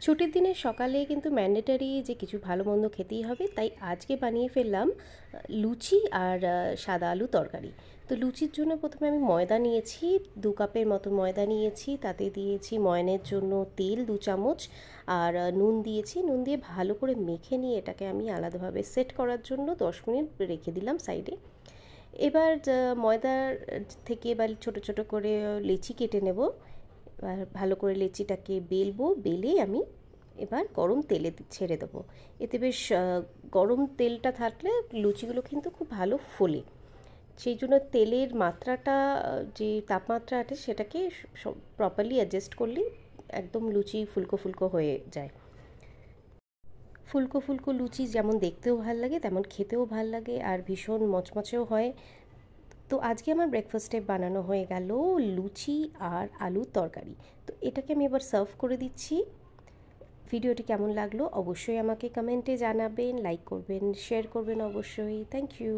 ছুটির দিনের সকালে কিন্তু ম্যান্ডেটারি যে কিছু ভালো মন্দ খেতেই হবে, তাই আজকে বানিয়ে ফেললাম লুচি আর সাদা আলু তরকারি। তো লুচির জন্য প্রথমে আমি ময়দা নিয়েছি, 2 কাপের মতো ময়দা নিয়েছি, তাতে দিয়েছি ময়ানের জন্য তেল 2 চামচ, আর নুন দিয়েছি। নুন দিয়ে ভালো করে মেখে নিয়ে এটাকে আমি আলাদাভাবে সেট করার জন্য 10 মিনিট রেখে দিলাম সাইডে। এবার ময়দার থেকে এবার ছোট ছোট করে লেচি কেটে নেব। এবার ভালো করে লেচিটাকে বেলবো, বেলে আমি এবার গরম তেলে ছেড়ে দেবো। এতে বেশ গরম তেলটা থাকলে লুচিগুলো কিন্তু খুব ভালো ফোলে। সেই জন্য তেলের মাত্রাটা, যে তাপমাত্রা আছে সেটাকে প্রপারলি অ্যাডজাস্ট করলেই একদম লুচি ফুলকো ফুলকো হয়ে যায়। ফুলকো ফুলকো লুচি যেমন দেখতেও ভাল লাগে তেমন খেতেও ভাল লাগে, আর ভীষণ মচমচেও হয়। তো আজকে আমার ব্রেকফাস্টে বানানো হয়ে গেল লুচি আর আলুর তরকারি। তো এটাকে আমি এবার সার্ভ করে দিচ্ছি। ভিডিওটি কেমন লাগলো অবশ্যই আমাকে কমেন্টে জানাবেন, লাইক করবেন, শেয়ার করবেন অবশ্যই। Thank you.